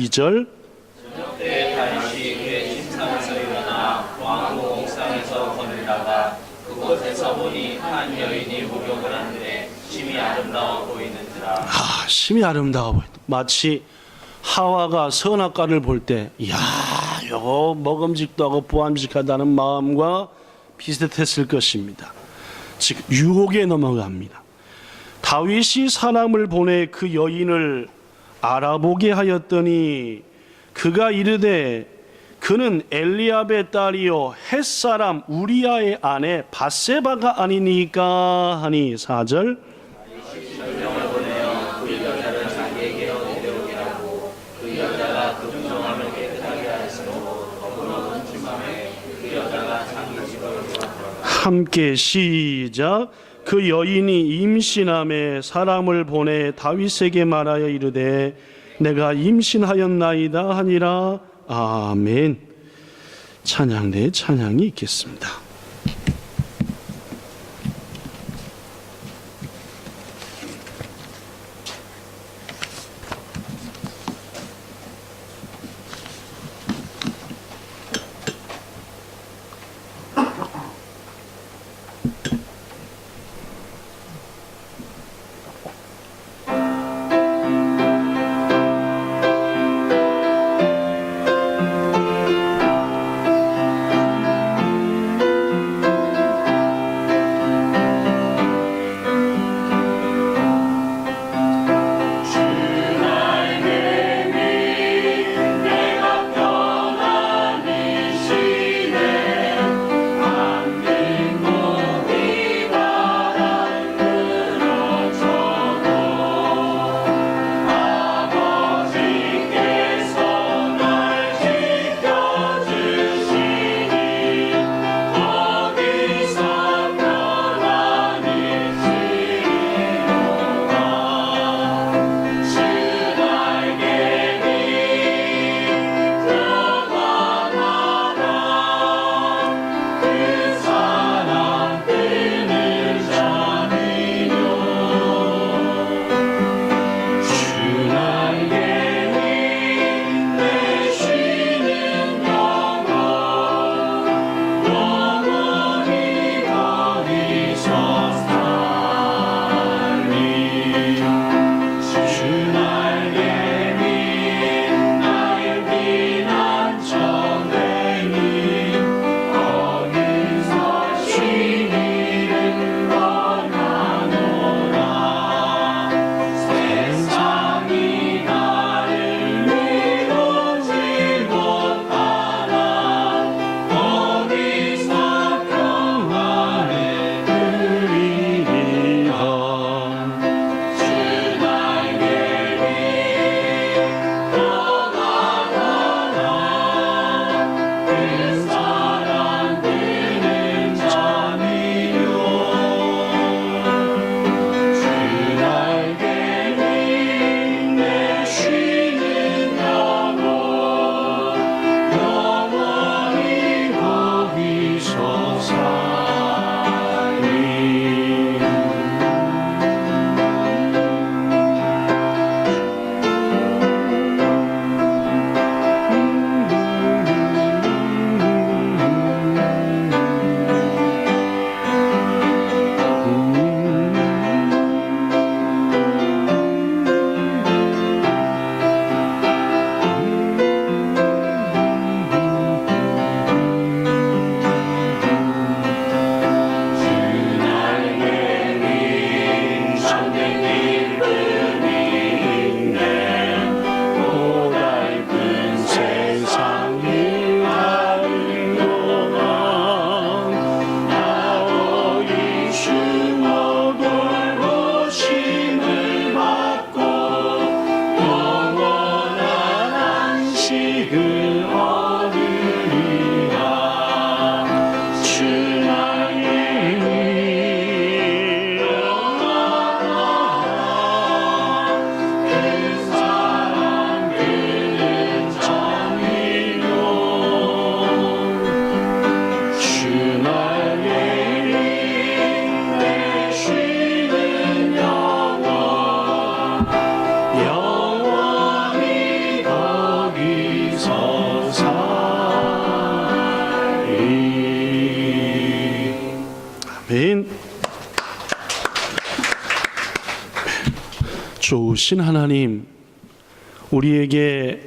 2절 저녁 때에 다윗이 그의 침상에서 일어나 왕궁 옥상에서 거닐다가 그곳에서 보니 한 여인이 목욕을 하는데 심히 아름다워 보이는지라. 심히 아름다워 보인다. 마치 하와가 선악과를 볼 때 이야 이거 먹음직도 하고 보암직하다는 마음과 비슷했을 것입니다. 즉 유혹에 넘어갑니다. 다윗이 사람을 보내 그 여인을 알아보게 하였더니 그가 이르되 그는 엘리압의 딸이요 햇사람 우리아의 아내 밧세바가 아니니까 하니 4절 명을 보내어 그 여자를 자기에게로 데려오게 하고 그 여자가 금정함을 깨끗하게 하였으므로 더불어 금침함에 그 여자가 자기 집으로 돌아가더라. 함께 시작. 그 여인이 임신함에 사람을 보내 다윗에게 말하여 이르되 내가 임신하였나이다 하니라. 아멘. 찬양대에 찬양이 있겠습니다. 의로우신 하나님, 우리에게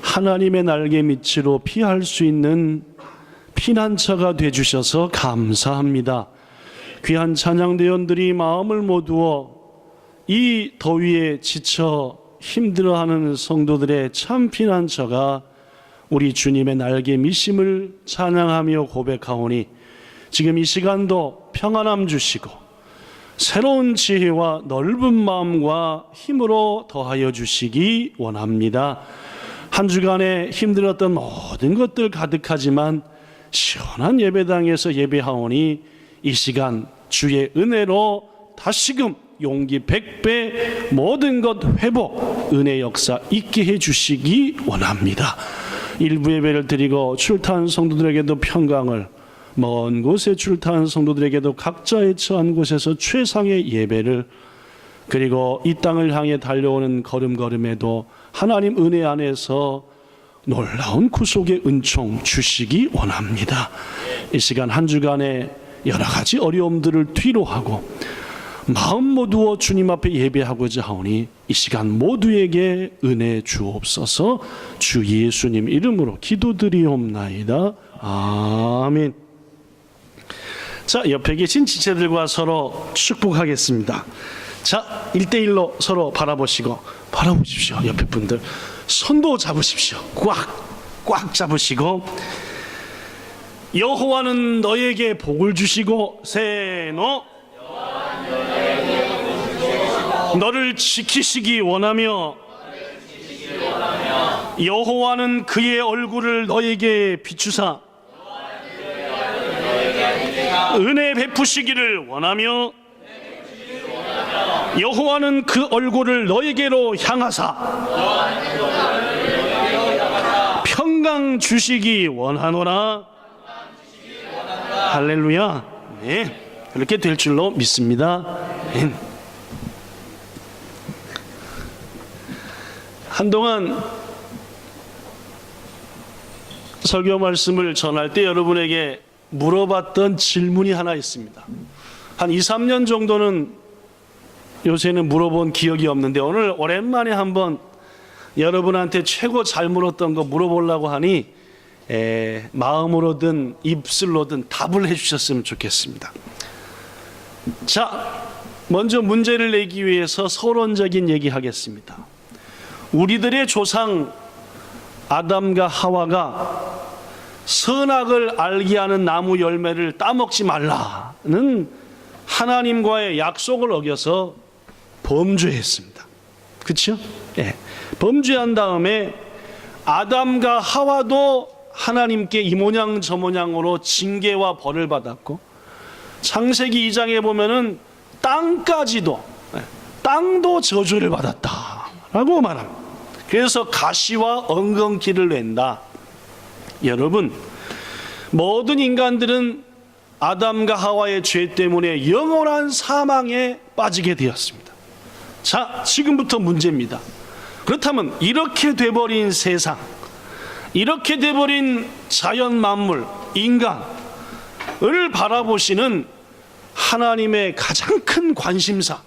하나님의 날개 밑으로 피할 수 있는 피난처가 되주셔서 감사합니다. 귀한 찬양대원들이 마음을 모두어 이 더위에 지쳐 힘들어하는 성도들의 참 피난처가 우리 주님의 날개 밑임을 찬양하며 고백하오니 지금 이 시간도 평안함 주시고 새로운 지혜와 넓은 마음과 힘으로 더하여 주시기 원합니다. 한 주간에 힘들었던 모든 것들 가득하지만 시원한 예배당에서 예배하오니 이 시간 주의 은혜로 다시금 용기 100배 모든 것 회복 은혜 역사 있게 해주시기 원합니다. 일부 예배를 드리고 출타한 성도들에게도 평강을, 먼 곳에 출타한 성도들에게도 각자의 처한 곳에서 최상의 예배를, 그리고 이 땅을 향해 달려오는 걸음걸음에도 하나님 은혜 안에서 놀라운 구속의 은총 주시기 원합니다. 이 시간 한 주간의 여러 가지 어려움들을 뒤로하고 마음 모두어 주님 앞에 예배하고자 하오니 이 시간 모두에게 은혜 주옵소서. 주 예수님 이름으로 기도드리옵나이다. 아멘. 자, 옆에 계신 지체들과 서로 축복하겠습니다. 자, 1대1로 서로 바라보십시오. 옆에 분들 손도 잡으십시오. 꽉 잡으시고, 여호와는 너에게 복을 주시고 세노 너를 지키시기 원하며 여호와는 그의 얼굴을 너에게 비추사 은혜 베푸시기를 원하며 여호와는 그 얼굴을 너에게로 향하사 평강 주시기 원하노라. 할렐루야. 네, 그렇게 될 줄로 믿습니다. 네. 한동안 설교 말씀을 전할 때 여러분에게 물어봤던 질문이 하나 있습니다. 한 2, 3년 정도는 요새는 물어본 기억이 없는데 오늘 오랜만에 한번 여러분한테 최고 잘 물었던 거 물어보려고 하니 마음으로든 입술로든 답을 해주셨으면 좋겠습니다. 자, 먼저 문제를 내기 위해서 서론적인 얘기하겠습니다. 우리들의 조상 아담과 하와가 선악을 알게 하는 나무 열매를 따먹지 말라는 하나님과의 약속을 어겨서 범죄했습니다. 그렇죠? 예. 범죄한 다음에 아담과 하와도 하나님께 이 모양 저 모양으로 징계와 벌을 받았고, 창세기 2장에 보면은 땅까지도, 땅도 저주를 받았다라고 말합니다. 그래서 가시와 엉겅퀴를 낸다. 여러분, 모든 인간들은 아담과 하와의 죄 때문에 영원한 사망에 빠지게 되었습니다. 자, 지금부터 문제입니다. 그렇다면 이렇게 돼버린 세상, 이렇게 돼버린 자연 만물, 인간을 바라보시는 하나님의 가장 큰 관심사,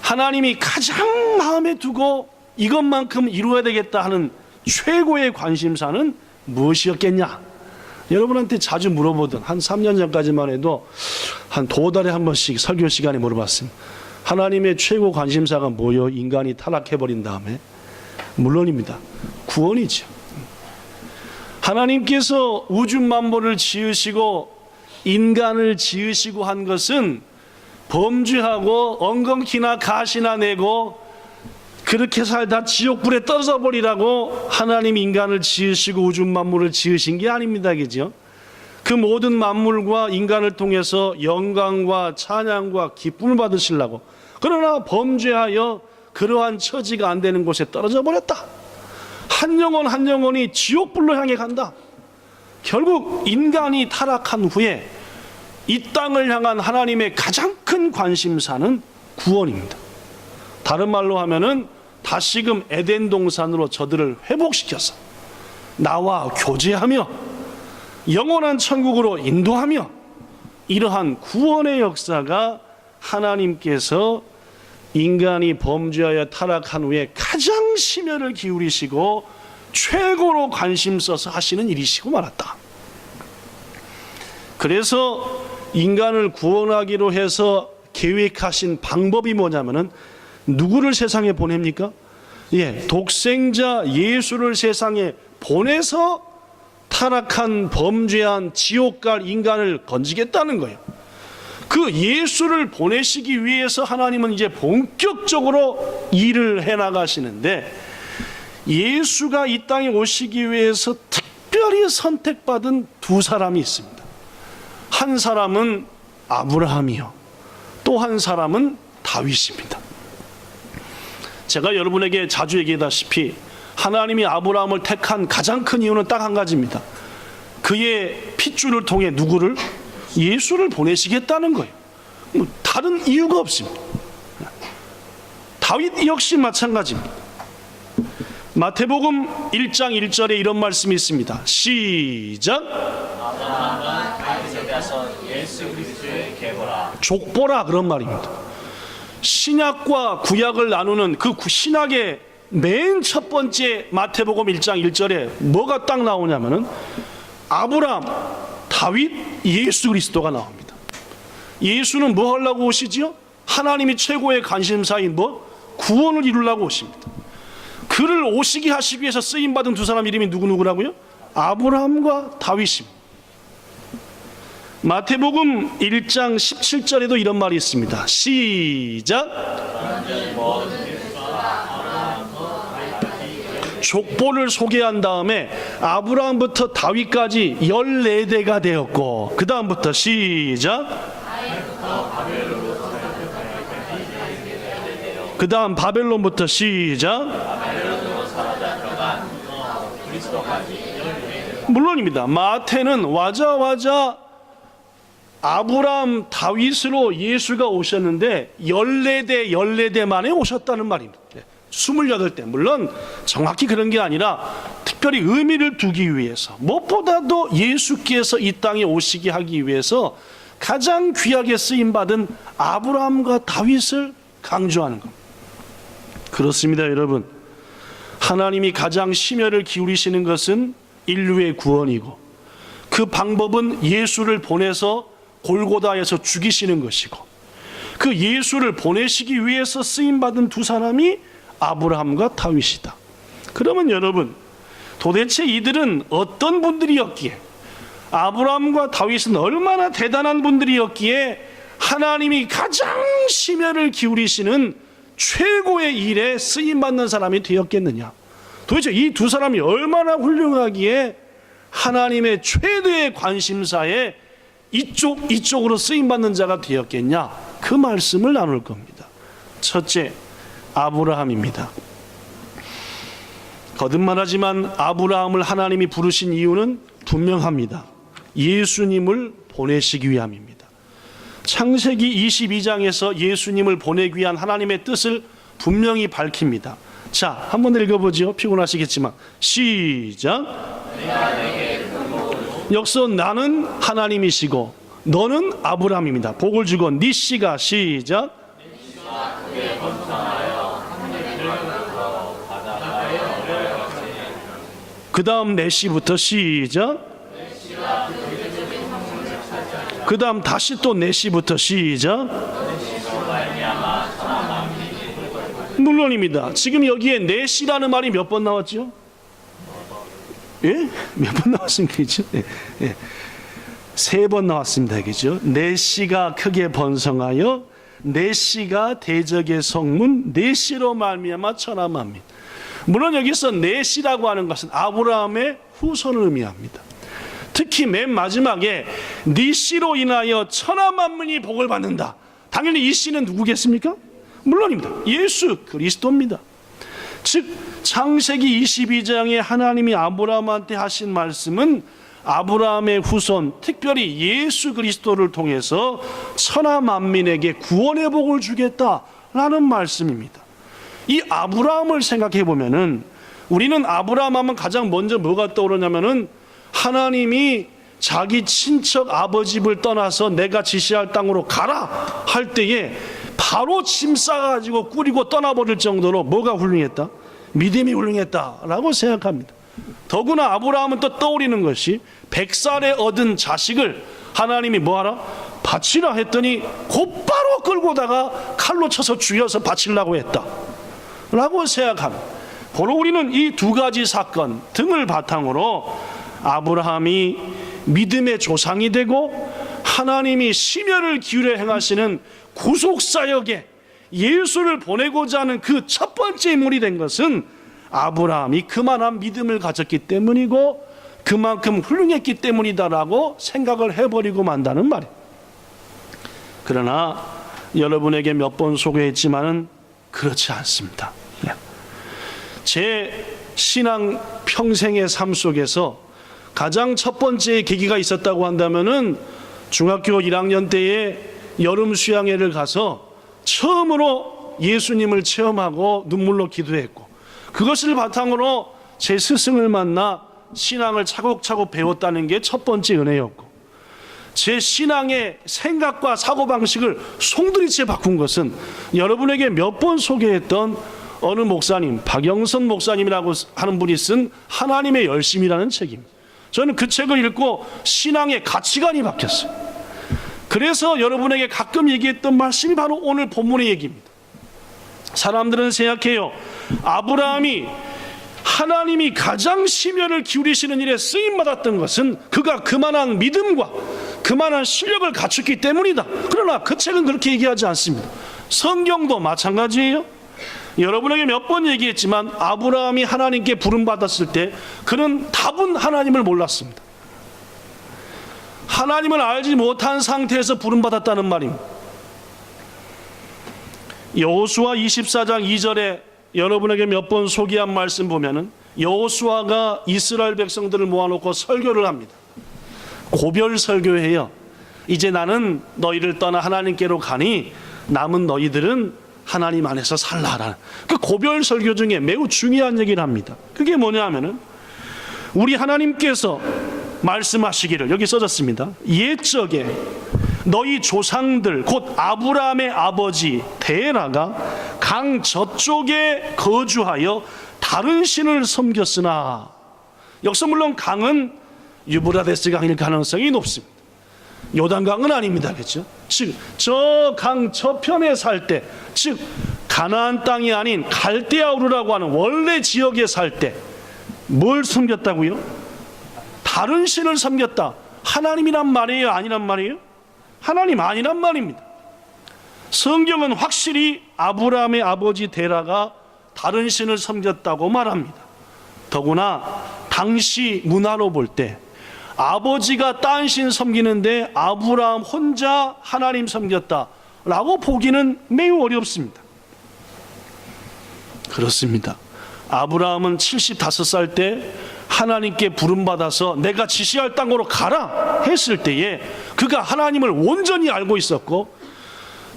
하나님이 가장 마음에 두고 이것만큼 이루어야 되겠다 하는 최고의 관심사는 무엇이었겠냐? 여러분한테 자주 물어보던, 한 3년 전까지만 해도 한 2달에 한 번씩 설교 시간에 물어봤습니다. 하나님의 최고 관심사가 뭐요? 인간이 타락해버린 다음에 물론입니다. 구원이죠. 하나님께서 우주 만물을 지으시고 인간을 지으시고 한 것은 범죄하고 엉겅퀴나 가시나 내고 그렇게 살다 지옥불에 떨어져 버리라고 하나님 인간을 지으시고 우주 만물을 지으신 게 아닙니다. 그죠? 그 모든 만물과 인간을 통해서 영광과 찬양과 기쁨을 받으시려고. 그러나 범죄하여 그러한 처지가 안 되는 곳에 떨어져 버렸다. 한 영혼 한 영혼이 지옥불로 향해 간다. 결국 인간이 타락한 후에 이 땅을 향한 하나님의 가장 큰 관심사는 구원입니다. 다른 말로 하면은 다시금 에덴 동산으로 저들을 회복시켜서 나와 교제하며 영원한 천국으로 인도하며, 이러한 구원의 역사가 하나님께서 인간이 범죄하여 타락한 후에 가장 심혈을 기울이시고 최고로 관심 써서 하시는 일이시고 말았다. 그래서 인간을 구원하기로 해서 계획하신 방법이 뭐냐면은 누구를 세상에 보냅니까? 독생자 예수를 세상에 보내서 타락한 범죄한 지옥 갈 인간을 건지겠다는 거예요. 그 예수를 보내시기 위해서 하나님은 이제 본격적으로 일을 해나가시는데, 예수가 이 땅에 오시기 위해서 특별히 선택받은 두 사람이 있습니다. 한 사람은 아브라함이요, 또 한 사람은 다윗입니다. 제가 여러분에게 자주 얘기하다시피 하나님이 아브라함을 택한 가장 큰 이유는 딱 한 가지입니다. 그의 핏줄을 통해 누구를? 예수를 보내시겠다는 거예요. 다른 이유가 없습니다. 다윗 역시 마찬가지입니다. 마태복음 1장 1절에 이런 말씀이 있습니다. 시작. 아브라함은 다윗에 대해서 예수 그리스도의 계보라. 족보라 그런 말입니다. 신약과 구약을 나누는 그 신약의 맨 첫 번째 마태복음 1장 1절에 뭐가 딱 나오냐면은 아브라함, 다윗, 예수 그리스도가 나옵니다. 예수는 뭐 하려고 오시지요? 하나님이 최고의 관심사인 구원을 이루려고 오십니다. 그를 오시게 하시기 위해서 쓰임받은 두 사람 이름이 누구라고요? 아브라함과 다윗입니다. 마태복음 1장 17절에도 이런 말이 있습니다. 시작. 족보를 소개한 다음에 아브라함부터 다윗까지 14대가 되었고, 그 다음부터 시작. 그 다음 바벨론부터 시작. 물론입니다. 마태는 와자와자 아브라함, 다윗으로 예수가 오셨는데 14대 만에 오셨다는 말입니다. 28대. 물론 정확히 그런 게 아니라 특별히 의미를 두기 위해서, 무엇보다도 예수께서 이 땅에 오시게 하기 위해서 가장 귀하게 쓰임받은 아브라함과 다윗을 강조하는 겁니다. 그렇습니다, 여러분. 하나님이 가장 심혈을 기울이시는 것은 인류의 구원이고, 그 방법은 예수를 보내서 골고다에서 죽이시는 것이고, 그 예수를 보내시기 위해서 쓰임받은 두 사람이 아브라함과 다윗이다. 그러면 여러분, 도대체 이들은 어떤 분들이었기에, 아브라함과 다윗은 얼마나 대단한 분들이었기에 하나님이 가장 심혈을 기울이시는 최고의 일에 쓰임받는 사람이 되었겠느냐? 도대체 이 두 사람이 얼마나 훌륭하기에 하나님의 최대의 관심사에 이쪽으로 쓰임받는 자가 되었겠냐? 그 말씀을 나눌 겁니다. 첫째, 아브라함입니다. 거듭말하지만 아브라함을 하나님이 부르신 이유는 분명합니다. 예수님을 보내시기 위함입니다. 창세기 22장에서 예수님을 보내기 위한 하나님의 뜻을 분명히 밝힙니다. 자, 한번 읽어보죠. 피곤하시겠지만 시작. 여기서 나는 하나님이시고 너는 아브라함입니다. 복을 주고 네 씨가 시작. 그 다음 네 씨부터 시작. 그 다음 다시 또 네 씨부터 시작. 물론입니다. 지금 여기에 네 씨라는 말이 몇 번 나왔죠? 예? 몇 번 나왔습니까? 예. 예. 3번 나왔습니다. 그죠? 네 씨가 크게 번성하여 네 씨가 대적의 성문 네 씨로 말미암아 천하 만민. 물론 여기서 네 씨라고 하는 것은 아브라함의 후손을 의미합니다. 특히 맨 마지막에 네 씨로 인하여 천하 만민이 복을 받는다. 당연히 이 씨는 누구겠습니까? 물론입니다. 예수 그리스도입니다. 즉 창세기 22장에 하나님이 아브라함한테 하신 말씀은 아브라함의 후손, 특별히 예수 그리스도를 통해서 천하 만민에게 구원의 복을 주겠다라는 말씀입니다. 이 아브라함을 생각해 보면은 우리는 아브라함 하면 가장 먼저 뭐가 떠오르냐면은 하나님이 자기 친척 아버지 집을 떠나서 내가 지시할 땅으로 가라 할 때에 바로 짐 싸가지고 꾸리고 떠나버릴 정도로 뭐가 훌륭했다? 믿음이 훌륭했다라고 생각합니다. 더구나 아브라함은 또 떠오르는 것이 100살에 얻은 자식을 하나님이 뭐하라? 바치라 했더니 곧바로 끌고다가 칼로 쳐서 죽여서 바치려고 했다 라고 생각합니다. 바로 우리는 이 두 가지 사건 등을 바탕으로 아브라함이 믿음의 조상이 되고 하나님이 심혈을 기울여 행하시는 구속사역에 예수를 보내고자 하는 그 첫 번째 인물이 된 것은 아브라함이 그만한 믿음을 가졌기 때문이고 그만큼 훌륭했기 때문이다라고 생각을 해버리고 만다는 말이에요. 그러나 여러분에게 몇 번 소개했지만은 그렇지 않습니다. 제 신앙 평생의 삶 속에서 가장 첫 번째 계기가 있었다고 한다면은 중학교 1학년 때에 여름 수양회를 가서 처음으로 예수님을 체험하고 눈물로 기도했고, 그것을 바탕으로 제 스승을 만나 신앙을 차곡차곡 배웠다는 게 첫 번째 은혜였고, 제 신앙의 생각과 사고방식을 송두리째 바꾼 것은 여러분에게 몇 번 소개했던 어느 목사님, 박영선 목사님이라고 하는 분이 쓴 하나님의 열심이라는 책입니다. 저는 그 책을 읽고 신앙의 가치관이 바뀌었어요. 그래서 여러분에게 가끔 얘기했던 말씀이 바로 오늘 본문의 얘기입니다. 사람들은 생각해요. 아브라함이 하나님이 가장 심혈을 기울이시는 일에 쓰임받았던 것은 그가 그만한 믿음과 그만한 실력을 갖췄기 때문이다. 그러나 그 책은 그렇게 얘기하지 않습니다. 성경도 마찬가지예요. 여러분에게 몇 번 얘기했지만 아브라함이 하나님께 부름받았을 때 그는 답은 하나님을 몰랐습니다. 하나님을 알지 못한 상태에서 부름받았다는 말입니다. 여호수아 24장 2절에 여러분에게 몇 번 소개한 말씀 보면은 여호수아가 이스라엘 백성들을 모아놓고 설교를 합니다. 고별 설교해요. 이제 나는 너희를 떠나 하나님께로 가니 남은 너희들은 하나님 안에서 살라라는 그 고별 설교 중에 매우 중요한 얘기를 합니다. 그게 뭐냐 하면은 우리 하나님께서 말씀하시기를, 여기 써졌습니다. 옛적에 너희 조상들 곧 아브라함의 아버지 데라가 강 저쪽에 거주하여 다른 신을 섬겼으나, 여기서 물론 강은 유브라데스 강일 가능성이 높습니다. 요단강은 아닙니다. 그렇죠? 즉 저 강 저편에 살 때, 즉 가나안 땅이 아닌 갈대아우르라고 하는 원래 지역에 살 때 뭘 섬겼다고요? 다른 신을 섬겼다. 하나님이란 말이에요? 아니란 말이에요? 하나님 아니란 말입니다. 성경은 확실히 아브라함의 아버지 데라가 다른 신을 섬겼다고 말합니다. 더구나 당시 문화로 볼 때 아버지가 딴 신 섬기는데 아브라함 혼자 하나님 섬겼다라고 보기는 매우 어렵습니다. 그렇습니다. 아브라함은 75살 때 하나님께 부름받아서 내가 지시할 땅으로 가라 했을 때에 그가 하나님을 온전히 알고 있었고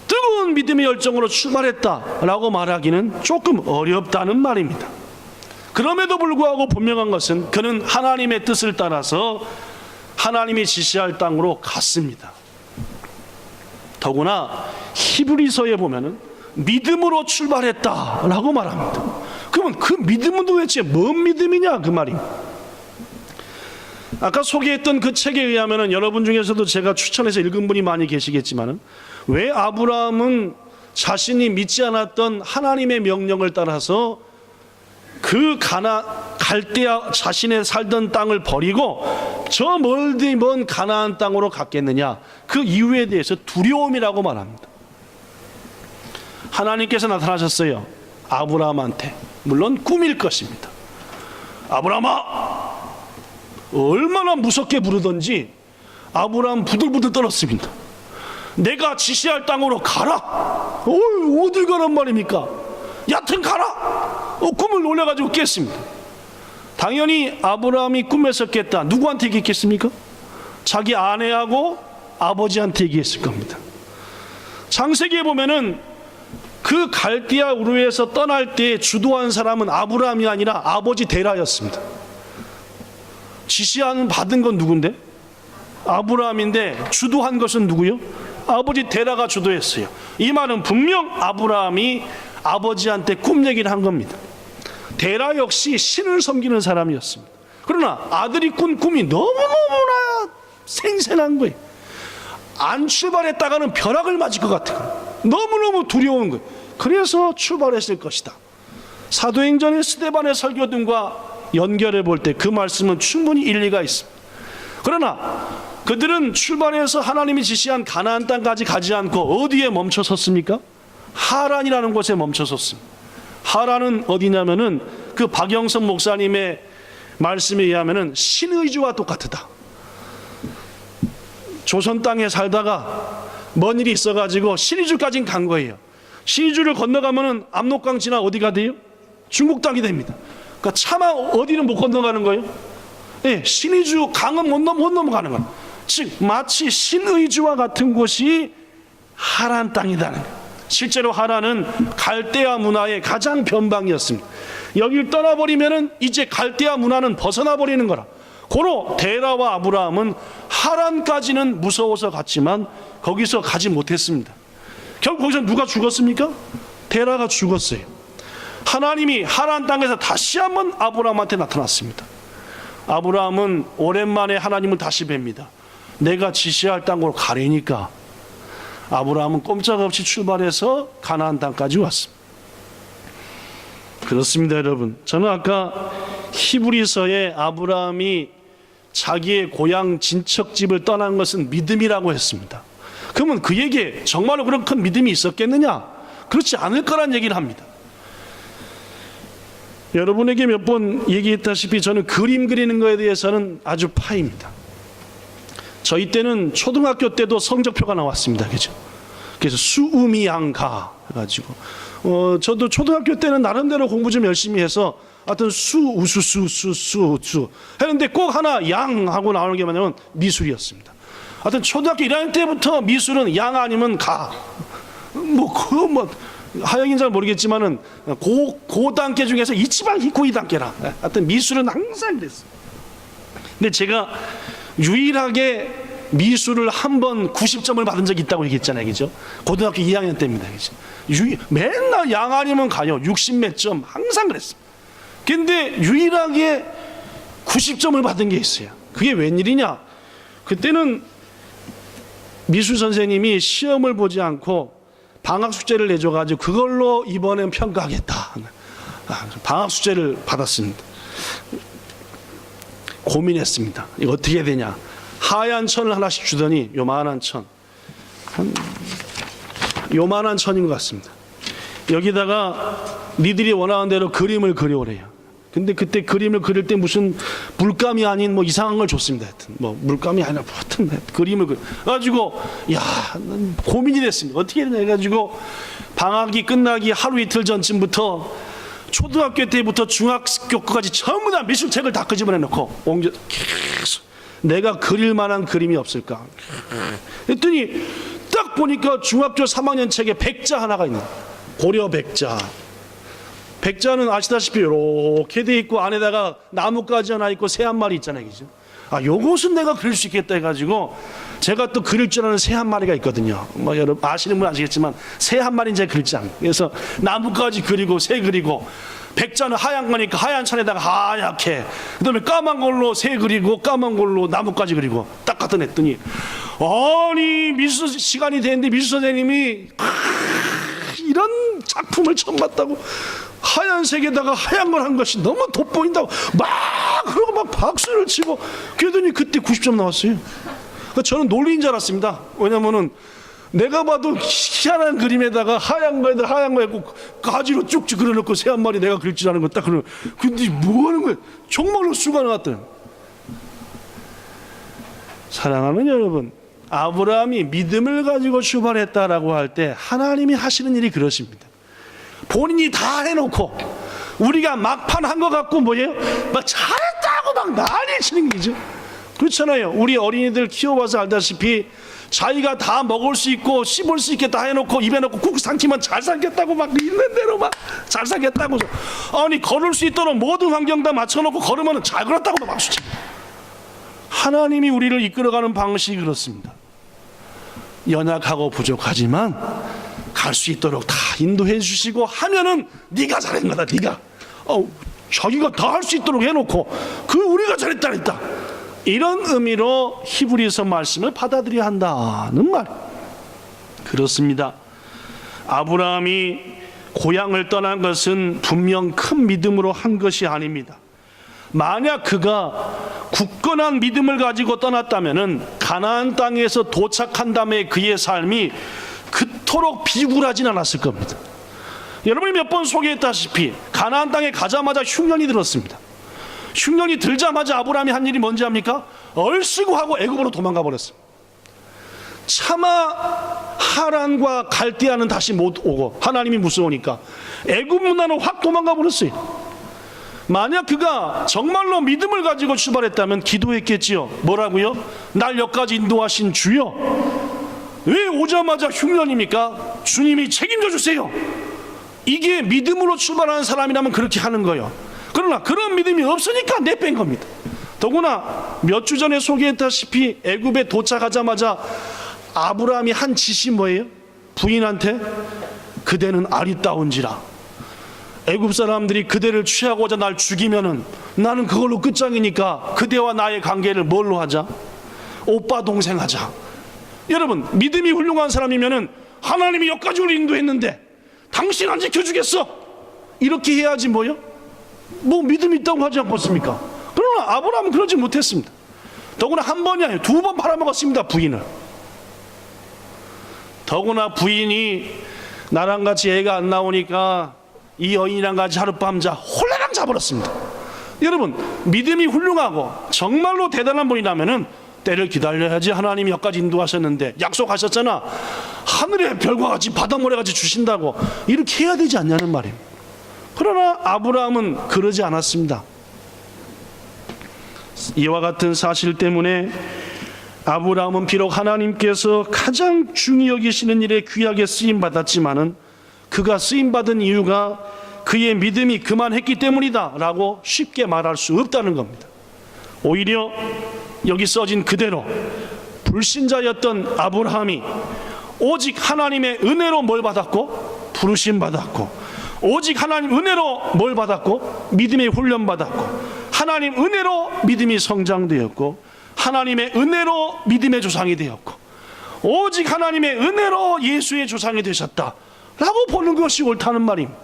뜨거운 믿음의 열정으로 출발했다라고 말하기는 조금 어렵다는 말입니다. 그럼에도 불구하고 분명한 것은 그는 하나님의 뜻을 따라서 하나님이 지시할 땅으로 갔습니다. 더구나 히브리서에 보면은 믿음으로 출발했다라고 말합니다. 그러면 그 믿음은 도대체 뭔 믿음이냐 그 말입니다. 아까 소개했던 그 책에 의하면은 여러분 중에서도 제가 추천해서 읽은 분이 많이 계시겠지만은 왜 아브라함은 자신이 믿지 않았던 하나님의 명령을 따라서 그 갈대아 자신의 살던 땅을 버리고 저 멀디 먼 가나안 땅으로 갔겠느냐, 그 이유에 대해서 두려움이라고 말합니다. 하나님께서 나타나셨어요. 아브라함한테. 물론 꿈일 것입니다. 아브라함아, 얼마나 무섭게 부르던지 아브라함 부들부들 떨었습니다. 내가 지시할 땅으로 가라. 어딜 가란 말입니까? 여튼 가라. 꿈을 놀래가지고 깼습니다. 당연히 아브라함이 꿈에서 깼다. 누구한테 얘기했겠습니까? 자기 아내하고 아버지한테 얘기했을 겁니다. 창세기에 보면은 그 갈대아 우르에서 떠날 때 주도한 사람은 아브라함이 아니라 아버지 데라였습니다. 지시하는 받은 건 누군데? 아브라함인데 주도한 것은 누구요? 아버지 데라가 주도했어요. 이 말은 분명 아브라함이 아버지한테 꿈 얘기를 한 겁니다. 데라 역시 신을 섬기는 사람이었습니다. 그러나 아들이 꾼 꿈이 너무너무나 생생한 거예요. 안 출발했다가는 벼락을 맞을 것 같은 거예요. 너무너무 두려운 거예요. 그래서 출발했을 것이다. 사도행전의 스데반의 설교 등과 연결해 볼 때 그 말씀은 충분히 일리가 있습니다. 그러나 그들은 출발해서 하나님이 지시한 가나안 땅까지 가지 않고 어디에 멈춰섰습니까? 하란이라는 곳에 멈춰섰습니다. 하란은 어디냐면은 그 박영선 목사님의 말씀에 의하면은 신의주와 똑같다. 조선 땅에 살다가 먼 일이 있어가지고 신의주까지는 간 거예요. 신의주를 건너가면은 압록강 지나 어디가 돼요? 중국 땅이 됩니다. 그러니까 차마 어디는 못 건너가는 거예요? 네, 신의주 강은 못 넘어가는 거예요. 즉 마치 신의주와 같은 곳이 하란 땅이라는 거예요. 실제로 하란은 갈대아 문화의 가장 변방이었습니다. 여기를 떠나버리면은 이제 갈대아 문화는 벗어나 버리는 거라. 고로 데라와 아브라함은 하란까지는 무서워서 갔지만 거기서 가지 못했습니다. 결국 거기서 누가 죽었습니까? 데라가 죽었어요. 하나님이 하란 땅에서 다시 한번 아브라함한테 나타났습니다. 아브라함은 오랜만에 하나님을 다시 뵙니다. 내가 지시할 땅으로 가려니까. 아브라함은 꼼짝없이 출발해서 가나안 땅까지 왔습니다. 그렇습니다, 여러분. 저는 아까 히브리서에 아브라함이 자기의 고향 친척집을 떠난 것은 믿음이라고 했습니다. 그러면 그에게 정말로 그런 큰 믿음이 있었겠느냐? 그렇지 않을 거란 얘기를 합니다. 여러분에게 몇 번 얘기했다시피 저는 그림 그리는 것에 대해서는 아주 파입니다. 저희 때는 초등학교 때도 성적표가 나왔습니다. 그죠? 그래서 수우미양가 해가지고 저도 초등학교 때는 나름대로 공부 좀 열심히 해서 하여튼 우수수 했는데 꼭 하나 양 하고 나오는 게 뭐냐면 미술이었습니다. 하여튼 초등학교 1학년 때부터 미술은 양 아니면 가. 하영인 잘 모르겠지만은 고 단계 중에서 이치방 히코이 단계라. 하여튼 미술은 항상 그랬어요. 근데 제가 유일하게 미술을 한 번 90점을 받은 적이 있다고 얘기했잖아요. 그죠? 고등학교 2학년 때입니다. 그죠? 맨날 양 아니면 가요. 60 몇 점 항상 그랬어요. 근데 유일하게 90점을 받은 게 있어요. 그게 웬일이냐? 그때는 미술 선생님이 시험을 보지 않고 방학 숙제를 내줘가지고 그걸로 이번엔 평가하겠다. 방학 숙제를 받았습니다. 고민했습니다. 이거 어떻게 해야 되냐? 하얀 천을 하나씩 주더니 요만한 천, 요만한 천인 것 같습니다. 여기다가 니들이 원하는 대로 그림을 그려오래요. 근데 그때 그림을 그릴 때 무슨 물감이 아닌 뭐 이상한 걸 줬습니다. 하여튼 뭐 물감이 아니라 하여튼 그림을 그려가지고 고민이 됐습니다. 어떻게 해야 되나 해가지고 방학이 끝나기 하루 이틀 전쯤부터 초등학교 때부터 중학교까지 전부 다 미술책을 다 끄집어내 놓고 옮겨 계속 내가 그릴 만한 그림이 없을까 했더니 딱 보니까 중학교 3학년 책에 백자 하나가 있는 고려 백자. 백자는 아시다시피 이렇게 돼 있고 안에다가 나뭇가지 하나 있고 새 한 마리 있잖아요. 그죠? 요것은 내가 그릴 수 있겠다 해가지고 제가 또 그릴 줄 아는 새 한 마리가 있거든요. 뭐 여러분 아시는 분 아시겠지만 새 한 마리는 제가 그리지 않아요. 그래서 나뭇가지 그리고 새 그리고 백자는 하얀 거니까 하얀 천에다가 하얗게 그다음에 까만 걸로 새 그리고 까만 걸로 나뭇가지 그리고 딱 갖다 냈더니 아니 미술 시간이 됐는데 미술 선생님이 이런 작품을 처음 봤다고 하얀색에다가 하얀 걸 한 것이 너무 돋보인다고 그러고 막 박수를 치고 그러더니 그때 90점 나왔어요. 그러니까 저는 논리인 줄 알았습니다. 왜냐면은 내가 봐도 희한한 그림에다가 하얀 거에다 하얀 거 했고 가지로 쭉쭉 그려놓고 새 한 마리 내가 그릴 줄 아는 거 딱 그러. 근데 뭐 하는 거야? 정말로 수가 나왔더니. 사랑하는 여러분, 아브라함이 믿음을 가지고 출발했다라고 할 때 하나님이 하시는 일이 그러십니다. 본인이 다 해놓고 우리가 막판 한 것 같고 뭐예요? 막 잘했다고 막 난리 치는 게죠. 그렇잖아요. 우리 어린이들 키워봐서 알다시피 자기가 다 먹을 수 있고 씹을 수 있게 다 해놓고 입에 넣고 국 삼키면 잘 살겠다고 막 있는 대로 막 잘 살겠다고. 아니 걸을 수 있도록 모든 환경 다 맞춰놓고 걸으면 잘 걸었다고 막 박수칩니다. 하나님이 우리를 이끌어가는 방식이 그렇습니다. 연약하고 부족하지만 갈 수 있도록 다 인도해 주시고 하면은 네가 잘한 거다. 네가 자기가 다 할 수 있도록 해놓고 그 우리가 잘했다 했다, 이런 의미로 히브리서 말씀을 받아들여야 한다는 말. 그렇습니다. 아브라함이 고향을 떠난 것은 분명 큰 믿음으로 한 것이 아닙니다. 만약 그가 굳건한 믿음을 가지고 떠났다면 가나안 땅에서 도착한 다음에 그의 삶이 그토록 비굴하진 않았을 겁니다. 여러분이 몇 번 소개했다시피 가나안 땅에 가자마자 흉년이 들었습니다. 흉년이 들자마자 아브라함이 한 일이 뭔지 압니까? 얼씨구 하고 애굽으로 도망가 버렸습니다. 차마 하란과 갈대아는 다시 못 오고 하나님이 무서우니까 애굽 문화는 확 도망가 버렸어요. 만약 그가 정말로 믿음을 가지고 출발했다면 기도했겠지요. 뭐라고요? 날 여기까지 인도하신 주여, 왜 오자마자 흉년입니까? 주님이 책임져 주세요. 이게 믿음으로 출발하는 사람이라면 그렇게 하는 거예요. 그러나 그런 믿음이 없으니까 내뺀 겁니다. 더구나 몇 주 전에 소개했다시피 애굽에 도착하자마자 아브라함이 한 짓이 뭐예요? 부인한테 그대는 아리따운지라, 애굽 사람들이 그대를 취하고자 날 죽이면은 나는 그걸로 끝장이니까 그대와 나의 관계를 뭘로 하자? 오빠 동생 하자. 여러분, 믿음이 훌륭한 사람이면은 하나님이 여기까지 우리 인도했는데 당신 안 지켜주겠어? 이렇게 해야지 뭐요? 뭐 믿음이 있다고 하지 않겠습니까? 그러나 아브라함은 그러지 못했습니다. 더구나 한 번이 아니에요, 2번 팔아먹었습니다, 부인을. 더구나 부인이 나랑 같이 애가 안 나오니까 이 여인이랑 같이 하룻밤 자 홀라당 자버렸습니다. 여러분, 믿음이 훌륭하고 정말로 대단한 분이라면은 때를 기다려야지. 하나님이 여기까지 인도하셨는데 약속하셨잖아, 하늘의 별과 같이 바닷모래같이 주신다고, 이렇게 해야 되지 않냐는 말이에요. 그러나 아브라함은 그러지 않았습니다. 이와 같은 사실 때문에 아브라함은 비록 하나님께서 가장 중히 여기시는 일에 귀하게 쓰임받았지만은 그가 쓰임받은 이유가 그의 믿음이 그만했기 때문이다 라고 쉽게 말할 수 없다는 겁니다. 오히려 여기 써진 그대로 불신자였던 아브라함이 오직 하나님의 은혜로 뭘 받았고? 부르심 받았고, 오직 하나님 은혜로 뭘 받았고? 믿음의 훈련 받았고, 하나님 은혜로 믿음이 성장되었고, 하나님의 은혜로 믿음의 조상이 되었고, 오직 하나님의 은혜로 예수의 조상이 되셨다 라고 보는 것이 옳다는 말입니다.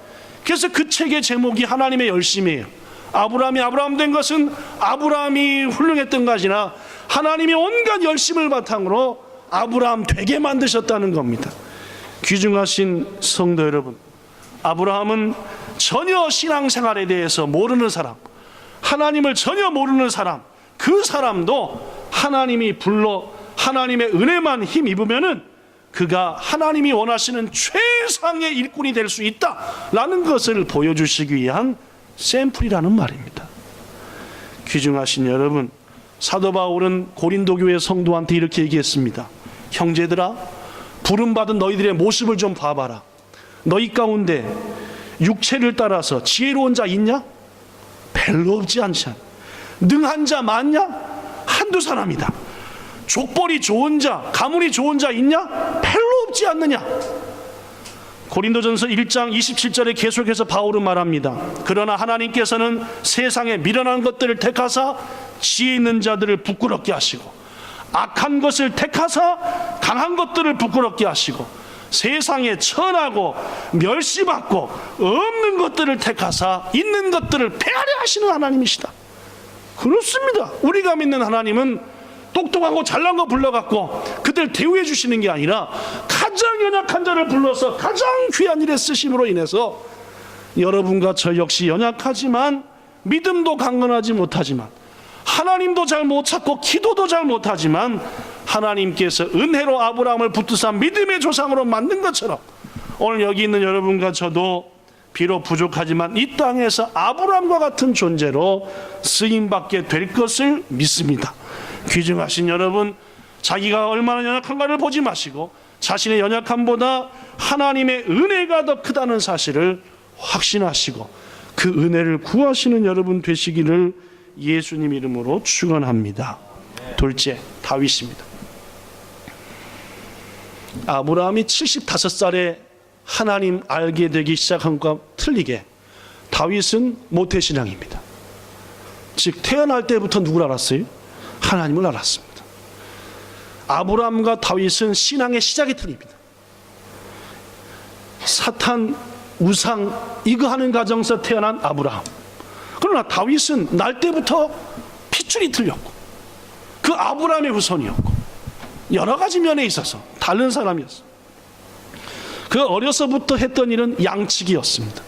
그래서 그 책의 제목이 하나님의 열심이에요. 아브라함이 아브라함 된 것은 아브라함이 훌륭했던 것이 아니라 하나님이 온갖 열심을 바탕으로 아브라함 되게 만드셨다는 겁니다. 귀중하신 성도 여러분, 아브라함은 전혀 신앙생활에 대해서 모르는 사람, 하나님을 전혀 모르는 사람, 그 사람도 하나님이 불러 하나님의 은혜만 힘입으면은 그가 하나님이 원하시는 최상의 일꾼이 될 수 있다라는 것을 보여주시기 위한 샘플이라는 말입니다. 귀중하신 여러분, 사도 바울은 고린도 교회 성도한테 이렇게 얘기했습니다. 형제들아, 부름받은 너희들의 모습을 좀 봐봐라. 너희 가운데 육체를 따라서 지혜로운 자 있냐? 별로 없지 않지 않냐? 능한 자 많냐? 한두 사람이다. 족벌이 좋은 자, 가문이 좋은 자 있냐? 별로 없지 않느냐? 고린도전서 1장 27절에 계속해서 바울은 말합니다. 그러나 하나님께서는 세상에 미련한 것들을 택하사 지혜 있는 자들을 부끄럽게 하시고, 악한 것을 택하사 강한 것들을 부끄럽게 하시고, 세상에 천하고 멸시받고 없는 것들을 택하사 있는 것들을 패하려 하시는 하나님이시다. 그렇습니다. 우리가 믿는 하나님은 똑똑하고 잘난 거 불러갖고 그들 대우해 주시는 게 아니라 가장 연약한 자를 불러서 가장 귀한 일에 쓰심으로 인해서 여러분과 저 역시 연약하지만 믿음도 강건하지 못하지만 하나님도 잘 못 찾고 기도도 잘 못하지만 하나님께서 은혜로 아브라함을 붙드사 믿음의 조상으로 만든 것처럼 오늘 여기 있는 여러분과 저도 비록 부족하지만 이 땅에서 아브라함과 같은 존재로 쓰임받게 될 것을 믿습니다. 귀중하신 여러분, 자기가 얼마나 연약한가를 보지 마시고 자신의 연약함보다 하나님의 은혜가 더 크다는 사실을 확신하시고 그 은혜를 구하시는 여러분 되시기를 예수님 이름으로 축원합니다. 둘째, 다윗입니다. 아브라함이 75살에 하나님 알게 되기 시작한 것과 틀리게 다윗은 모태신앙입니다. 즉 태어날 때부터 누굴 알았어요? 하나님을 알았습니다. 아브라함과 다윗은 신앙의 시작이 틀립니다. 사탄, 우상 이거 하는 가정에서 태어난 아브라함. 그러나 다윗은 날 때부터 핏줄이 틀렸고 그 아브라함의 후손이었고 여러 가지 면에 있어서 다른 사람이었어요. 그 어려서부터 했던 일은 양치기였습니다.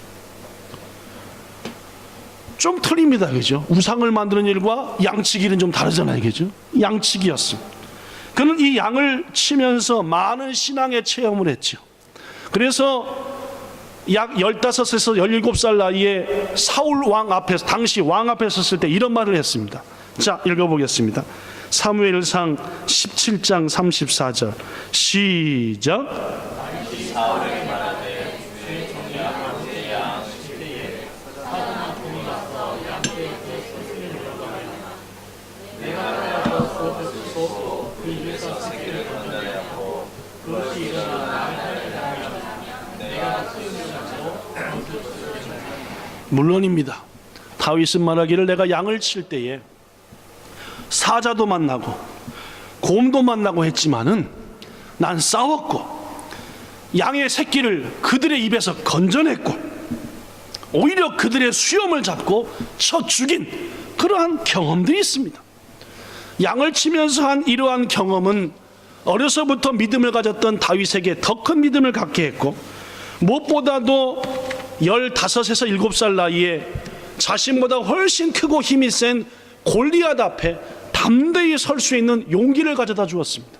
좀 틀립니다, 그죠? 우상을 만드는 일과 양치기는 좀 다르잖아요, 그죠? 양치기였습니다. 그는 이 양을 치면서 많은 신앙의 체험을 했죠. 그래서 약 15에서 17살 나이에 사울 왕 앞에서, 당시 왕 앞에 섰을 때 이런 말을 했습니다. 자, 읽어보겠습니다. 사무엘상 17장 34절 시작. 사울에게 말하되 주의 종이 아버지의 양 시대에 사단한 종이 와서 양떼에 소리를 물어가며 내가 하나로 쏟고 그 입에서 새끼를 건져내었고 그것이 일어나 나를 따르면 내가 수용을 가지고 물론입니다. 다윗은 말하기를 내가 양을 칠 때에 사자도 만나고 곰도 만나고 했지만은 난 싸웠고 양의 새끼를 그들의 입에서 건져냈고 오히려 그들의 수염을 잡고 쳐 죽인 그러한 경험들이 있습니다. 양을 치면서 한 이러한 경험은 어려서부터 믿음을 가졌던 다윗에게 더 큰 믿음을 갖게 했고 무엇보다도 15에서 7살 나이에 자신보다 훨씬 크고 힘이 센 골리앗 앞에 담대히 설 수 있는 용기를 가져다 주었습니다.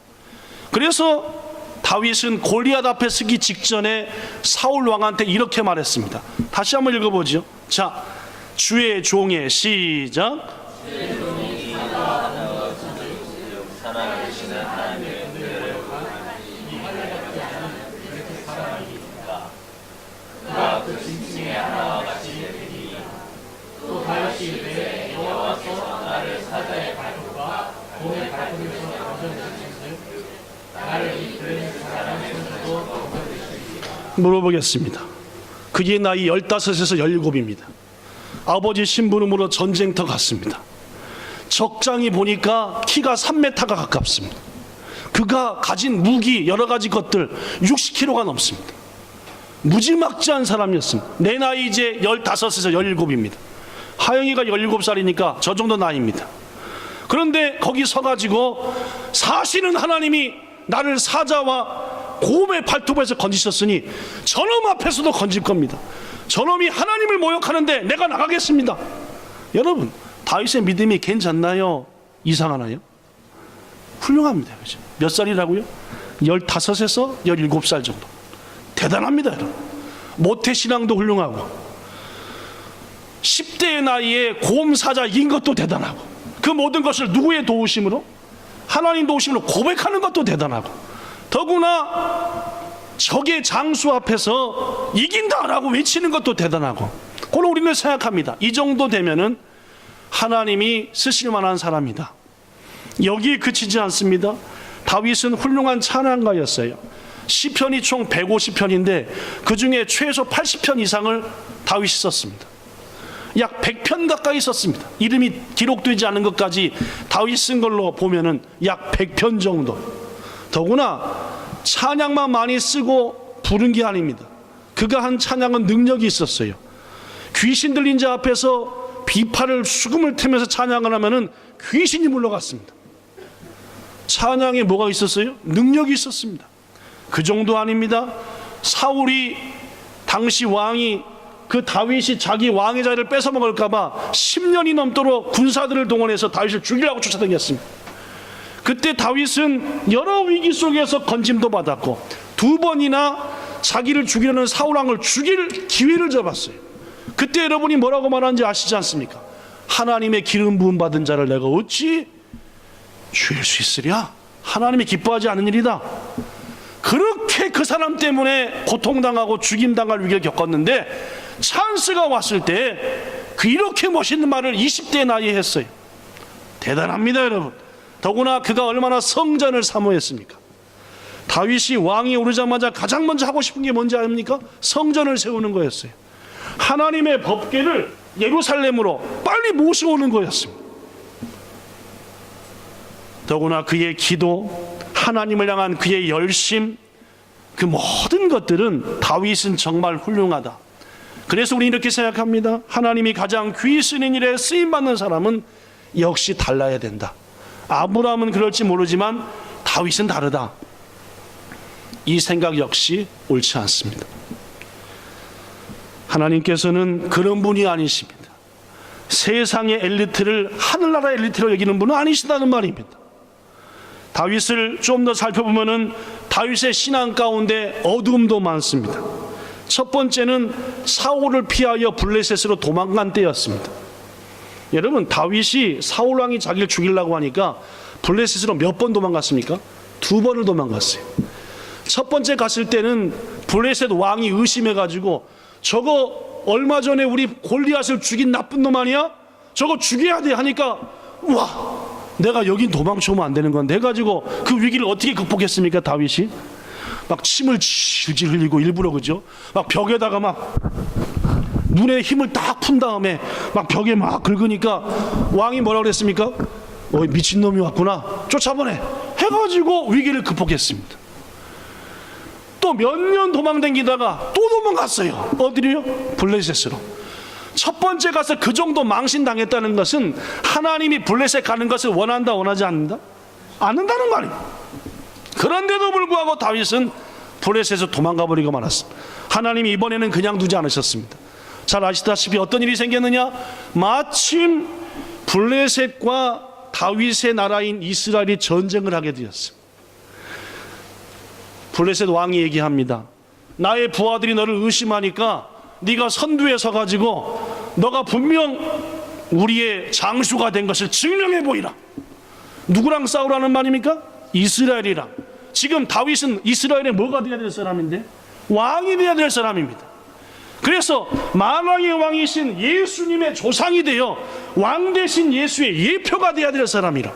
그래서 다윗은 골리앗 앞에 서기 직전에 사울 왕한테 이렇게 말했습니다. 다시 한번 읽어보죠. 자, 주의 종의 시작. 살아계시는 하나님의 은혜를 그가 그 짐승의 하나와 같이 되리니 또 다윗이 이르되 여호와께서 나를 사자의 발톱과 곰의 발톱에서 건져내셨으니 나를 이끌는 사람의 손으로 건져내시리라. 물어보겠습니다. 그의 나이 15에서 17입니다. 아버지 심부름으로 전쟁터 갔습니다. 적장이 보니까 키가 3m가 가깝습니다. 그가 가진 무기 여러 가지 것들 60kg가 넘습니다. 무지막지한 사람이었습니다. 내 나이 이제 15에서 17입니다. 하영이가 17살이니까 저 정도 나이입니다. 그런데 거기 서가지고 사시는 하나님이 나를 사자와 곰의 발톱에서 건지셨으니 저놈 앞에서도 건질 겁니다. 저놈이 하나님을 모욕하는데 내가 나가겠습니다. 여러분, 다윗의 믿음이 괜찮나요? 이상하나요? 훌륭합니다. 그죠? 몇 살이라고요? 15에서 17살 정도. 대단합니다, 여러분. 모태신앙도 훌륭하고 10대의 나이에 곰 사자 이긴 것도 대단하고 그 모든 것을 누구의 도우심으로? 하나님 도우심으로 고백하는 것도 대단하고 더구나 적의 장수 앞에서 이긴다라고 외치는 것도 대단하고 그걸 우리는 생각합니다. 이 정도 되면은 하나님이 쓰실 만한 사람이다. 여기에 그치지 않습니다. 다윗은 훌륭한 찬양가였어요. 시편이 총 150편인데 그 중에 최소 80편 이상을 다윗이 썼습니다. 약 100편 가까이 썼습니다. 이름이 기록되지 않은 것까지 다윗 쓴 걸로 보면은 약 100편 정도. 더구나 찬양만 많이 쓰고 부른 게 아닙니다. 그가 한 찬양은 능력이 있었어요. 귀신 들린 자 앞에서 비파를 수금을 태면서 찬양을 하면은 귀신이 물러갔습니다. 찬양에 뭐가 있었어요? 능력이 있었습니다. 그 정도 아닙니다. 사울이 당시 왕이 그 다윗이 자기 왕의 자리를 뺏어 먹을까봐 10년이 넘도록 군사들을 동원해서 다윗을 죽이려고 쫓아다녔습니다. 그때 다윗은 여러 위기 속에서 건짐도 받았고 2번이나 자기를 죽이려는 사울 왕을 죽일 기회를 잡았어요. 그때 여러분이 뭐라고 말하는지 아시지 않습니까? 하나님의 기름 부음 받은 자를 내가 어찌 죽일 수 있으랴? 하나님이 기뻐하지 않는 일이다. 그렇게 그 사람 때문에 고통당하고 죽임당할 위기를 겪었는데 찬스가 왔을 때 그 이렇게 멋있는 말을 20대 나이에 했어요. 대단합니다, 여러분. 더구나 그가 얼마나 성전을 사모했습니까? 다윗이 왕이 오르자마자 가장 먼저 하고 싶은 게 뭔지 아닙니까? 성전을 세우는 거였어요. 하나님의 법궤를 예루살렘으로 빨리 모셔오는 거였습니다. 더구나 그의 기도, 하나님을 향한 그의 열심, 그 모든 것들은 다윗은 정말 훌륭하다. 그래서 우리는 이렇게 생각합니다. 하나님이 가장 귀 쓰는 일에 쓰임받는 사람은 역시 달라야 된다. 아브라함은 그럴지 모르지만 다윗은 다르다. 이 생각 역시 옳지 않습니다. 하나님께서는 그런 분이 아니십니다. 세상의 엘리트를 하늘나라 엘리트로 여기는 분은 아니시다는 말입니다. 다윗을 좀 더 살펴보면은 다윗의 신앙 가운데 어두움도 많습니다. 첫 번째는 사울을 피하여 블레셋으로 도망간 때였습니다. 여러분, 다윗이 사울 왕이 자기를 죽이려고 하니까 블레셋으로 몇 번 도망갔습니까? 2번을 도망갔어요. 첫 번째 갔을 때는 블레셋 왕이 의심해가지고 저거 얼마 전에 우리 골리앗을 죽인 나쁜 놈 아니야? 저거 죽여야 돼 하니까 와, 내가 여긴 도망쳐오면 안 되는 건데 해가지고 그 위기를 어떻게 극복했습니까? 다윗이 막 침을 질질 흘리고 일부러, 그죠? 막 벽에다가 막 눈에 힘을 딱 푼 다음에 막 벽에 막 긁으니까 왕이 뭐라고 그랬습니까? 미친놈이 왔구나, 쫓아보내 해가지고 위기를 극복했습니다. 또 몇 년 도망다니다가 또 도망갔어요. 어디로요? 블레셋으로. 첫 번째 가서 그 정도 망신당했다는 것은 하나님이 블레셋 가는 것을 원한다, 원하지 않는다? 않는다는 말이에요. 그런데도 불구하고 다윗은 블레셋에서 도망가 버리고 말았습니다. 하나님이 이번에는 그냥 두지 않으셨습니다. 잘 아시다시피 어떤 일이 생겼느냐? 마침 블레셋과 다윗의 나라인 이스라엘이 전쟁을 하게 되었습니다. 블레셋 왕이 얘기합니다. 나의 부하들이 너를 의심하니까 네가 선두에 서가지고 너가 분명 우리의 장수가 된 것을 증명해 보이라. 누구랑 싸우라는 말입니까? 이스라엘이랑. 지금 다윗은 이스라엘의 뭐가 되어야 될 사람인데? 왕이 되어야 될 사람입니다. 그래서 만왕의 왕이신 예수님의 조상이 되어 왕 대신 예수의 예표가 되어야 될 사람이라.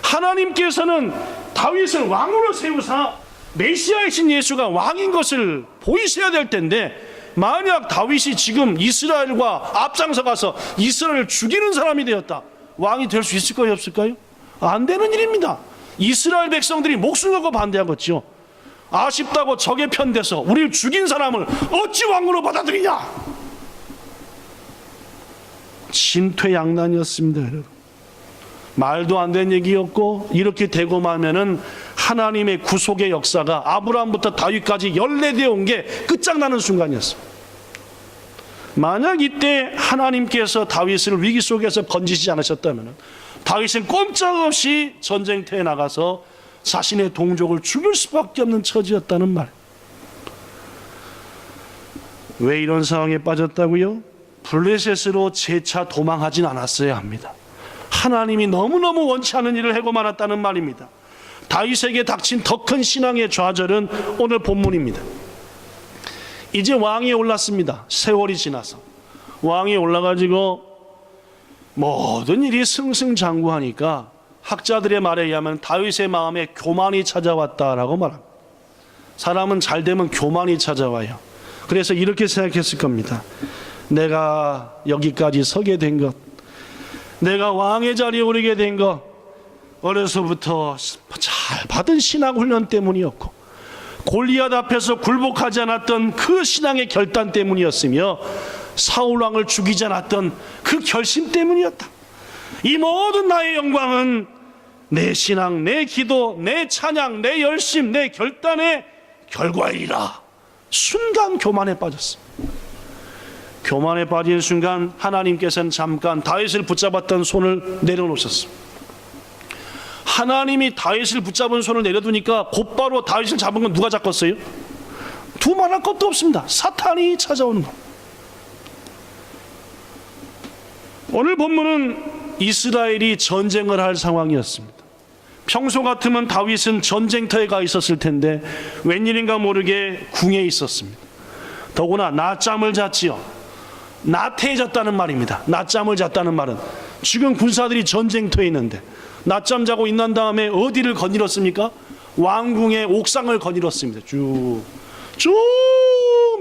하나님께서는 다윗을 왕으로 세우사 메시아이신 예수가 왕인 것을 보이셔야 될 텐데, 만약 다윗이 지금 이스라엘과 앞장서 가서 이스라엘을 죽이는 사람이 되었다, 왕이 될 수 있을까요, 없을까요? 안 되는 일입니다. 이스라엘 백성들이 목숨 걸고 반대하겠죠. 아쉽다고 적의 편돼서 우리를 죽인 사람을 어찌 왕으로 받아들이냐. 진퇴양난이었습니다, 여러분. 말도 안 되는 얘기였고, 이렇게 되고 나면은 하나님의 구속의 역사가 아브라함부터 다윗까지 14대 온 게 끝장나는 순간이었습니다. 만약 이때 하나님께서 다윗을 위기 속에서 건지지 않으셨다면 다윗은 꼼짝없이 전쟁터에 나가서 자신의 동족을 죽일 수밖에 없는 처지였다는 말. 왜 이런 상황에 빠졌다고요? 블레셋으로 재차 도망하진 않았어야 합니다. 하나님이 너무너무 원치 않은 일을 하고 말았다는 말입니다. 다윗에게 닥친 더 큰 신앙의 좌절은 오늘 본문입니다. 이제 왕이 올랐습니다. 세월이 지나서 왕이 올라가지고 모든 일이 승승장구하니까 학자들의 말에 의하면 다윗의 마음에 교만이 찾아왔다라고 말합니다. 사람은 잘 되면 교만이 찾아와요. 그래서 이렇게 생각했을 겁니다. 내가 여기까지 서게 된 것, 내가 왕의 자리에 오르게 된 것, 어려서부터 잘 받은 신앙 훈련 때문이었고, 골리앗 앞에서 굴복하지 않았던 그 신앙의 결단 때문이었으며, 사울 왕을 죽이지 않았던 그 결심 때문이었다. 이 모든 나의 영광은 내 신앙, 내 기도, 내 찬양, 내 열심, 내 결단의 결과이라. 순간 교만에 빠졌습니다. 교만에 빠진 순간 하나님께서는 잠깐 다윗을 붙잡았던 손을 내려놓으셨습니다. 하나님이 다윗을 붙잡은 손을 내려두니까 곧바로 다윗을 잡은 건 누가 잡았어요? 두말할 것도 없습니다. 사탄이 찾아오는 것. 오늘 본문은 이스라엘이 전쟁을 할 상황이었습니다. 평소 같으면 다윗은 전쟁터에 가 있었을 텐데 웬일인가 모르게 궁에 있었습니다. 더구나 낮잠을 잤지요. 나태해졌다는 말입니다. 낮잠을 잤다는 말은 지금 군사들이 전쟁터에 있는데 낮잠 자고 있는 다음에 어디를 거닐었습니까? 왕궁의 옥상을 거닐었습니다. 쭉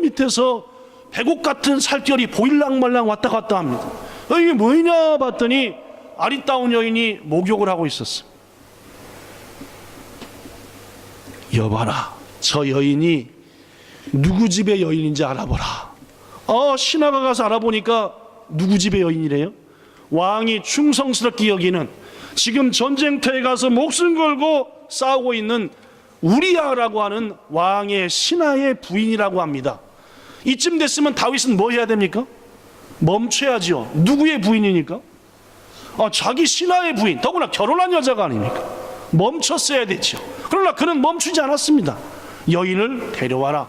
밑에서 백옥 같은 살결이 보일랑말랑 왔다 갔다 합니다. 이게 뭐냐 봤더니 아리따운 여인이 목욕을 하고 있었어요. 여봐라, 저 여인이 누구 집의 여인인지 알아보라. 신하가 가서 알아보니까 누구 집의 여인이래요? 왕이 충성스럽게 여기는, 지금 전쟁터에 가서 목숨 걸고 싸우고 있는 우리야라고 하는 왕의 신하의 부인이라고 합니다. 이쯤 됐으면 다윗은 뭐 해야 됩니까? 멈춰야죠. 누구의 부인이니까? 자기 신하의 부인, 더구나 결혼한 여자가 아닙니까? 멈췄어야 되죠. 그러나 그는 멈추지 않았습니다. 여인을 데려와라.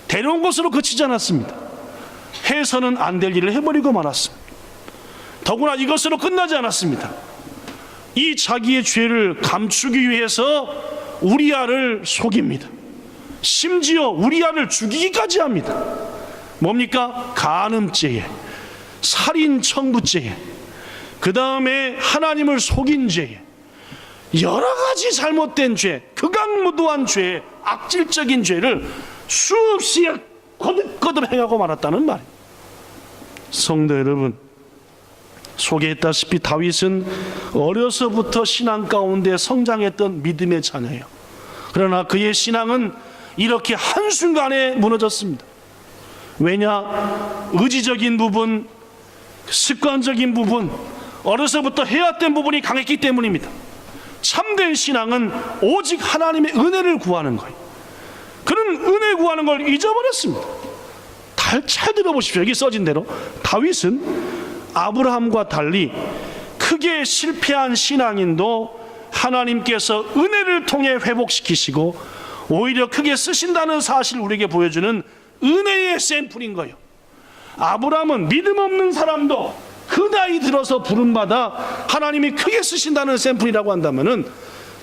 데려온 것으로 그치지 않았습니다. 해서는 안 될 일을 해버리고 말았습니다. 더구나 이것으로 끝나지 않았습니다. 이 자기의 죄를 감추기 위해서 우리야를 속입니다. 심지어 우리야를 죽이기까지 합니다. 뭡니까? 간음죄에, 살인 청부죄에, 그 다음에 하나님을 속인 죄에, 여러 가지 잘못된 죄, 극악무도한 죄, 악질적인 죄를 수없이 거듭거듭 행하고 말았다는 말입니다. 성도 여러분, 소개했다시피 다윗은 어려서부터 신앙 가운데 성장했던 믿음의 자녀예요. 그러나 그의 신앙은 이렇게 한순간에 무너졌습니다. 왜냐? 의지적인 부분, 습관적인 부분, 어려서부터 해왔던 부분이 강했기 때문입니다. 참된 신앙은 오직 하나님의 은혜를 구하는 거예요. 그는 은혜 구하는 걸 잊어버렸습니다. 잘 들어보십시오. 여기 써진 대로 다윗은 아브라함과 달리 크게 실패한 신앙인도 하나님께서 은혜를 통해 회복시키시고 오히려 크게 쓰신다는 사실을 우리에게 보여주는 은혜의 샘플인 거예요. 아브라함은 믿음 없는 사람도 그 나이 들어서 부름받아 하나님이 크게 쓰신다는 샘플이라고 한다면은,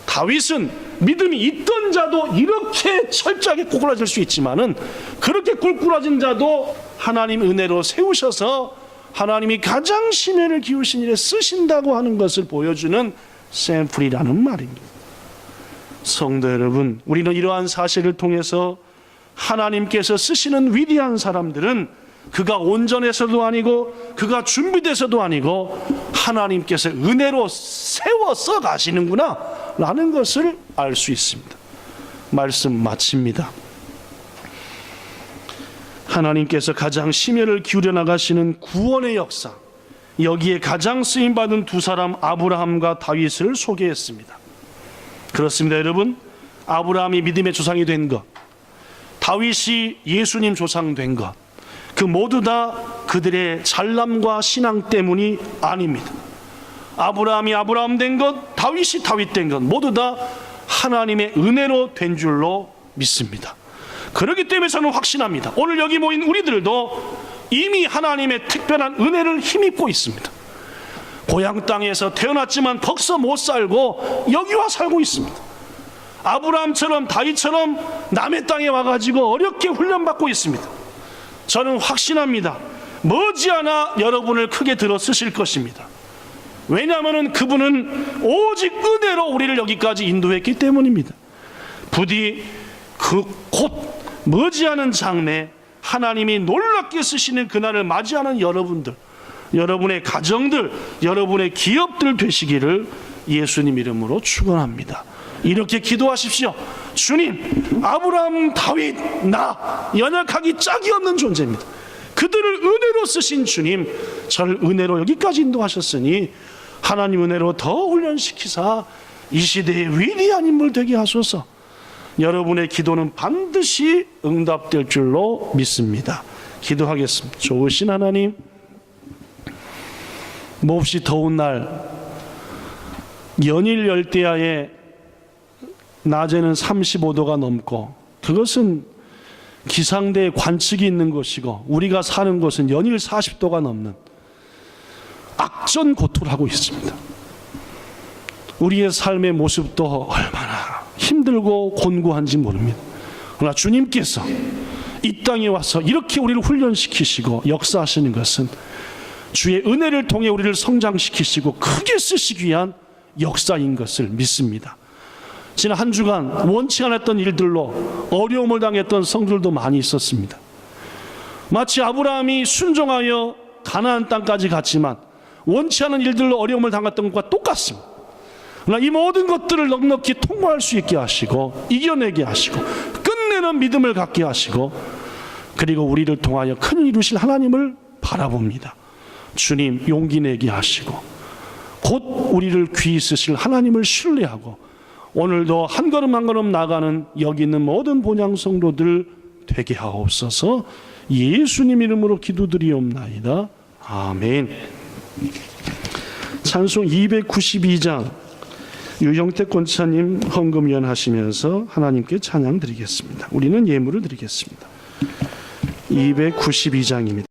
다윗은 믿음이 있던 자도 이렇게 철저하게 꼬꾸라질 수 있지만은 그렇게 꿀꿀해진 자도 하나님 은혜로 세우셔서 하나님이 가장 심혈을 기울이신 일에 쓰신다고 하는 것을 보여주는 샘플이라는 말입니다. 성도 여러분, 우리는 이러한 사실을 통해서 하나님께서 쓰시는 위대한 사람들은 그가 온전해서도 아니고 그가 준비돼서도 아니고 하나님께서 은혜로 세워서 가시는구나 라는 것을 알 수 있습니다. 말씀 마칩니다. 하나님께서 가장 심혈을 기울여 나가시는 구원의 역사, 여기에 가장 쓰임받은 두 사람 아브라함과 다윗을 소개했습니다. 그렇습니다. 여러분, 아브라함이 믿음의 조상이 된 것, 다윗이 예수님 조상 된 것, 그 모두 다 그들의 잘남과 신앙 때문이 아닙니다. 아브라함이 아브라함 된 것, 다윗이 다윗 된 것, 모두 다 하나님의 은혜로 된 줄로 믿습니다. 그렇기 때문에 저는 확신합니다. 오늘 여기 모인 우리들도 이미 하나님의 특별한 은혜를 힘입고 있습니다. 고향 땅에서 태어났지만 거기서 못 살고 여기 와 살고 있습니다. 아브라함처럼 다윗처럼 남의 땅에 와가지고 어렵게 훈련받고 있습니다. 저는 확신합니다. 머지않아 여러분을 크게 들어 쓰실 것입니다. 왜냐하면 그분은 오직 은혜로 우리를 여기까지 인도했기 때문입니다. 부디 곧 머지않은 장래 하나님이 놀랍게 쓰시는 그날을 맞이하는 여러분들, 여러분의 가정들, 여러분의 기업들 되시기를 예수님 이름으로 축원합니다. 이렇게 기도하십시오. 주님, 아브라함, 다윗, 나 연약하기 짝이 없는 존재입니다. 그들을 은혜로 쓰신 주님, 저를 은혜로 여기까지 인도하셨으니 하나님 은혜로 더 훈련시키사 이 시대의 위대한 인물 되게 하소서. 여러분의 기도는 반드시 응답될 줄로 믿습니다. 기도하겠습니다. 좋으신 하나님, 몹시 더운 날 연일 열대야에 낮에는 35도가 넘고, 그것은 기상대의 관측이 있는 것이고 우리가 사는 곳은 연일 40도가 넘는 악전 고통을 하고 있습니다. 우리의 삶의 모습도 얼마나 힘들고 곤고한지 모릅니다. 그러나 주님께서 이 땅에 와서 이렇게 우리를 훈련시키시고 역사하시는 것은 주의 은혜를 통해 우리를 성장시키시고 크게 쓰시기 위한 역사인 것을 믿습니다. 지난 한 주간 원치 않았던 일들로 어려움을 당했던 성들도 많이 있었습니다. 마치 아브라함이 순종하여 가나안 땅까지 갔지만 원치 않은 일들로 어려움을 당했던 것과 똑같습니다. 그러나 이 모든 것들을 넉넉히 통과할 수 있게 하시고 이겨내게 하시고 끝내는 믿음을 갖게 하시고 그리고 우리를 통하여 큰 일 이루실 하나님을 바라봅니다. 주님 용기 내게 하시고 곧 우리를 귀히 쓰실 하나님을 신뢰하고 오늘도 한 걸음 한 걸음 나가는 여기 있는 모든 본향 성도들 되게 하옵소서. 예수님 이름으로 기도드리옵나이다. 아멘. 찬송 292장 유형택 권사님 헌금위원 하시면서 하나님께 찬양 드리겠습니다. 우리는 예물을 드리겠습니다. 292장입니다.